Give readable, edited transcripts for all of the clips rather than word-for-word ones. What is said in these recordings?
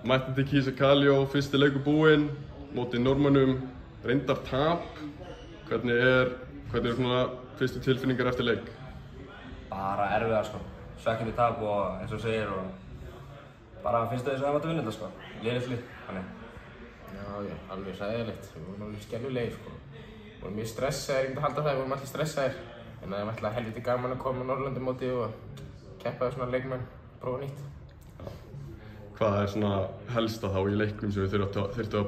Mætti til Kísakaljó, fyrsti leikur búinn, móti Norðmönnum, reyndar tap. Hvernig er svona fyrstu tilfinningar eftir leik? Bara erfiðar sko, svekkjandi tap og eins og segir og bara finnst þess að það mætti vinna þetta sko, liðið lið, þannig. Já, alveg sæðilegt, við vorum alveg skelfilegir sko. Við vorum mjög stressaðir, ég myndi að halda það, við vorum allir stressaðir. En það er alltaf helviti gaman að koma á Norðurlandamóti og keppa svona leikmenn, prófa nýtt. Hvað er svona helsta þá í leiknum sem við þurftum að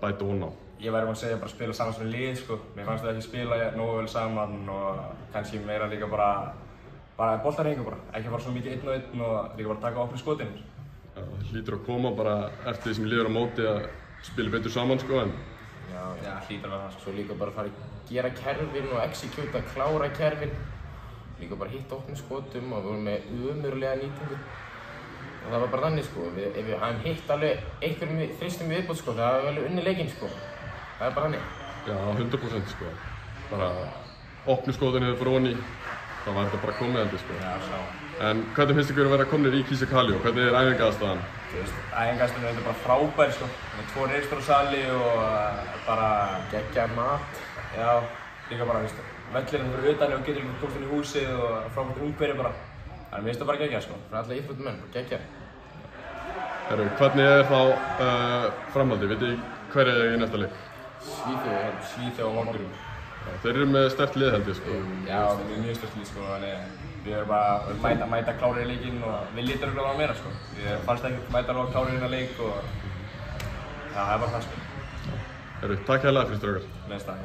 bæta ofan á? Ég væri að segja bara að spila saman sem lið sko. Mér fannst það ekki spila nógu vel saman og kannski meira líka bara boltarhengu bara. Ekki fara svo mikið 1-1 og líka bara taka opni skotin. Já, það hlýtur að koma bara eftir því sem liður á móti að spila betur saman sko en... Já, hlýtur að vera það. Svo líka bara fara að gera kerfin og execute, klára kerfin. Líka bara hitta opni skotum og við vorum með ömurlega nýtingu. Og það var bara þannig sko, ef við hafum hitt alveg einhverjum þristum viðbót sko, það var alveg unnið leikinn sko. Það er bara þannig. Já, 100% sko. Bara opnu skotin hefur fyrir onni, þá var þetta bara komið heldur sko. Já, sá. En hvernig finnst ykkur að vera komnir í Kísakaljó? Hvernig er æfingaaðstaðan? Æfingaaðstaðan er bara frábær sko. Með 2 risastóra sali og bara geggjaður mat. Já, líka bara vellirinn fyrir utan og getur komst inn í húsið og frábært ungverði bara. Þannig mér finnst það bara geggjað sko. Fyrir alla íþróttamenn, bara geggjað. Herru, hvernig er þá framhaldið? Vitið hver er í næsta leik? Svíþjóð og Mongóliu. Þeir eru með sterkt lið held ég sko. Já, við erum mjög sterkt lið sko, þannig við erum bara að mæta klárir í leikinn og við lítum örugglega á meira sko. Við fannst ekki mæta alveg klárir inn á leik og já, það er bara það sko. Herru, takk hérlega fyrir strákar. Með stakk.